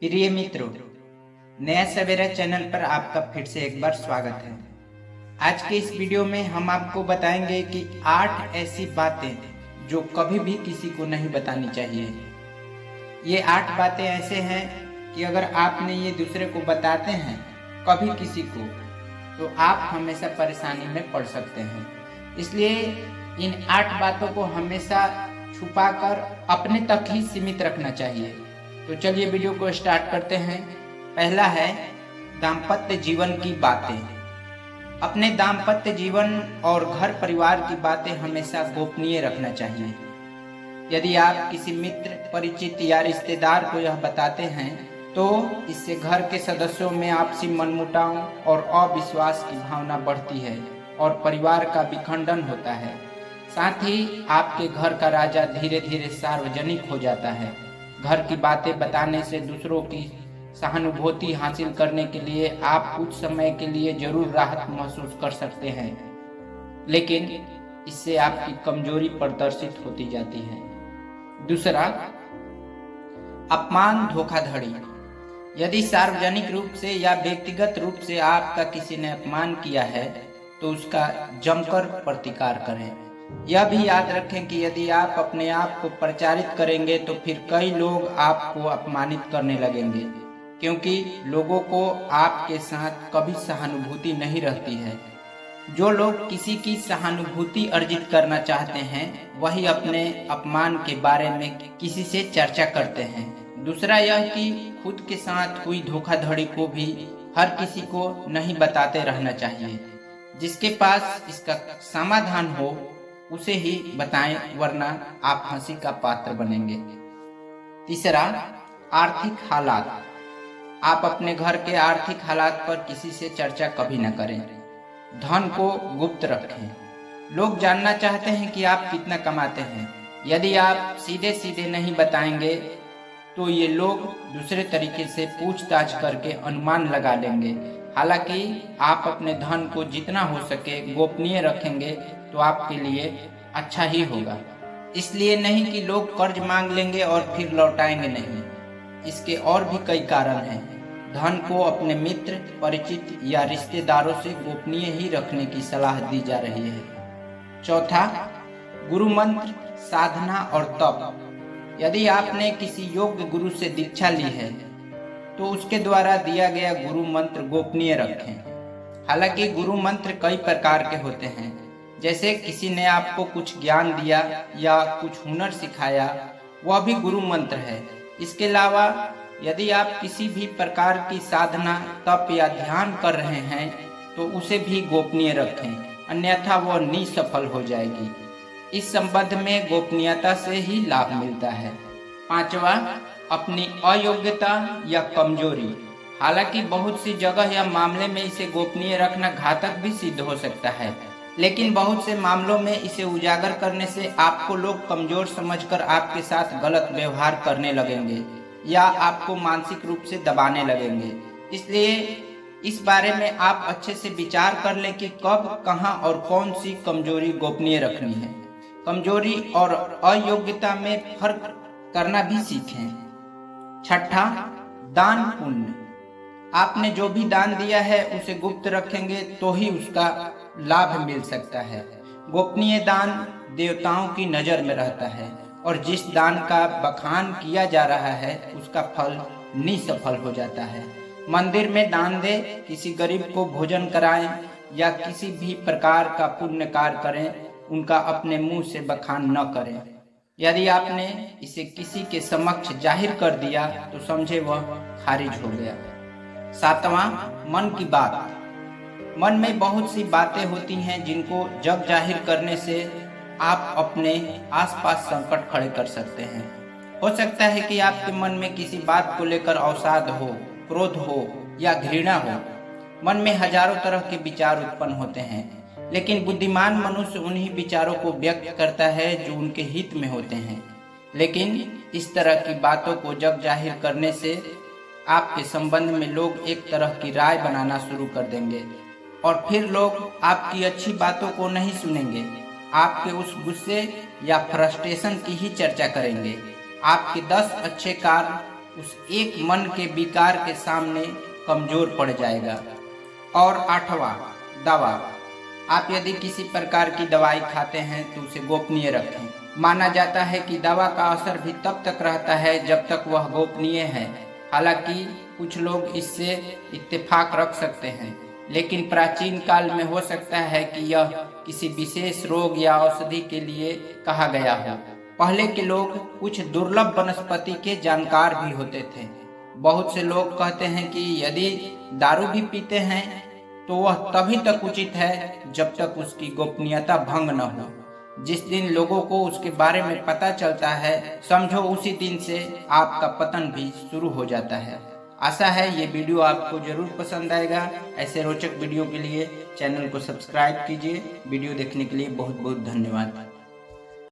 प्रिय मित्रों, नया सवेरा चैनल पर आपका फिर से एक बार स्वागत है। आज के इस वीडियो में हम आपको बताएंगे कि 8 ऐसी बातें जो कभी भी किसी को नहीं बतानी चाहिए। ये 8 बातें ऐसे हैं कि अगर आपने ये दूसरे को बताते हैं कभी किसी को, तो आप हमेशा परेशानी में पड़ सकते हैं। इसलिए इन 8 बातों को हमेशा छुपाकर अपने तक ही सीमित रखना चाहिए। तो चलिए वीडियो को स्टार्ट करते हैं। पहला है दाम्पत्य जीवन की बातें। अपने दाम्पत्य जीवन और घर परिवार की बातें हमेशा गोपनीय रखना चाहिए। यदि आप किसी मित्र, परिचित या रिश्तेदार को यह बताते हैं तो इससे घर के सदस्यों में आपसी मनमुटाव और अविश्वास की भावना बढ़ती है और परिवार का विखंडन होता है। साथ ही आपके घर का राजा धीरे धीरे सार्वजनिक हो जाता है। घर की बातें बताने से दूसरों की सहानुभूति हासिल करने के लिए आप कुछ समय के लिए जरूर राहत महसूस कर सकते हैं, लेकिन इससे आपकी कमजोरी प्रदर्शित होती जाती है। दूसरा, अपमान, धोखाधड़ी। यदि सार्वजनिक रूप से या व्यक्तिगत रूप से आपका किसी ने अपमान किया है तो उसका जमकर प्रतिकार करें। यह भी याद रखें कि यदि आप अपने आप को प्रचारित करेंगे तो फिर कई लोग आपको अपमानित करने लगेंगे, क्योंकि लोगों को आपके साथ कभी सहानुभूति नहीं रहती है। जो लोग किसी की सहानुभूति अर्जित करना चाहते हैं वही अपने अपमान के बारे में किसी से चर्चा करते हैं। दूसरा यह कि खुद के साथ हुई धोखाधड़ी को भी हर किसी को नहीं बताते रहना चाहिए। जिसके पास इसका समाधान हो उसे ही बताएं, वरना आप हंसी का पात्र बनेंगे। तीसरा, आर्थिक हालात। आप अपने घर के आर्थिक हालात पर किसी से चर्चा कभी न करें। धन को गुप्त रखें। लोग जानना चाहते हैं कि आप कितना कमाते हैं। यदि आप सीधे सीधे नहीं बताएंगे तो ये लोग दूसरे तरीके से पूछताछ करके अनुमान लगा लेंगे। हालांकि आप अपने धन को जितना हो सके गोपनीय रखेंगे तो आपके लिए अच्छा ही होगा। इसलिए नहीं कि लोग कर्ज मांग लेंगे और फिर लौटाएंगे नहीं। इसके और भी कई कारण हैं। धन को अपने मित्र, परिचित या रिश्तेदारों से गोपनीय ही रखने की सलाह दी जा रही है। चौथा, गुरु मंत्र, साधना और तप। यदि आपने किसी योग्य गुरु से दीक्षा ली है तो उसके द्वारा दिया गया गुरु मंत्र गोपनीय रखें। हालांकि गुरु मंत्र कई प्रकार के होते हैं, जैसे किसी ने आपको कुछ ज्ञान दिया या कुछ हुनर सिखाया, वह भी गुरु मंत्र है। इसके अलावा यदि आप किसी भी प्रकार की साधना, तप या ध्यान कर रहे हैं तो उसे भी गोपनीय रखें, अन्यथा वह निसफल हो जाएगी। इस संबंध में गोपनीयता से ही लाभ मिलता है। पांचवा, अपनी अयोग्यता या कमजोरी। हालांकि बहुत सी जगह या मामले में इसे गोपनीय रखना घातक भी सिद्ध हो सकता है, लेकिन बहुत से मामलों में इसे उजागर करने से आपको लोग कमजोर समझकर आपके साथ गलत व्यवहार करने लगेंगे या आपको मानसिक रूप से दबाने लगेंगे। इसलिए इस बारे में आप अच्छे से विचार कर लें कि कब, कहां और कौन सी कमजोरी गोपनीय रखनी है। कमजोरी और अयोग्यता में फर्क करना भी सीखें। छठा, दान पुण्य। आपने जो भी दान दिया है उसे गुप्त रखेंगे तो ही उसका लाभ मिल सकता है। गोपनीय दान देवताओं की नजर में रहता है और जिस दान का बखान किया जा रहा है उसका फल निसफल हो जाता है। मंदिर में दान दे, किसी गरीब को भोजन कराएं या किसी भी प्रकार का पुण्य कार्य करें, उनका अपने मुंह से बखान न करें। यदि आपने इसे किसी के समक्ष जाहिर कर दिया तो समझे वह खारिज हो गया। सातवां, मन की बात। मन में बहुत सी बातें होती हैं जिनको जग जाहिर करने से आप अपने आसपास संकट खड़े कर सकते हैं। हो सकता है कि आपके मन में किसी बात को लेकर अवसाद हो, क्रोध हो या घृणा हो। मन में हजारों तरह के विचार उत्पन्न होते हैं, लेकिन बुद्धिमान मनुष्य उन्हीं विचारों को व्यक्त करता है जो उनके हित में होते हैं। लेकिन इस तरह की बातों को जग जाहिर करने से आपके संबंध में लोग एक तरह की राय बनाना शुरू कर देंगे और फिर लोग आपकी अच्छी बातों को नहीं सुनेंगे, आपके उस गुस्से या फ्रस्ट्रेशन की ही चर्चा करेंगे। आपके 10 अच्छे कार्य उस एक मन के विकार के सामने कमजोर पड़ जाएगा। और 8वां, दवा। आप यदि किसी प्रकार की दवाई खाते हैं तो उसे गोपनीय रखें। माना जाता है कि दवा का असर भी तब तक रहता है जब तक वह गोपनीय है। हालांकि कुछ लोग इससे इत्तेफाक रख सकते हैं, लेकिन प्राचीन काल में हो सकता है कि यह किसी विशेष रोग या औषधि के लिए कहा गया हो। पहले के लोग कुछ दुर्लभ वनस्पति के जानकार भी होते थे। बहुत से लोग कहते हैं कि यदि दारू भी पीते हैं तो वह तभी तक उचित है जब तक उसकी गोपनीयता भंग न हो। जिस दिन लोगों को उसके बारे में पता चलता है, समझो उसी दिन से आपका पतन भी शुरू हो जाता है। आशा है ये वीडियो आपको जरूर पसंद आएगा। ऐसे रोचक वीडियो के लिए चैनल को सब्सक्राइब कीजिए। वीडियो देखने के लिए बहुत बहुत धन्यवाद।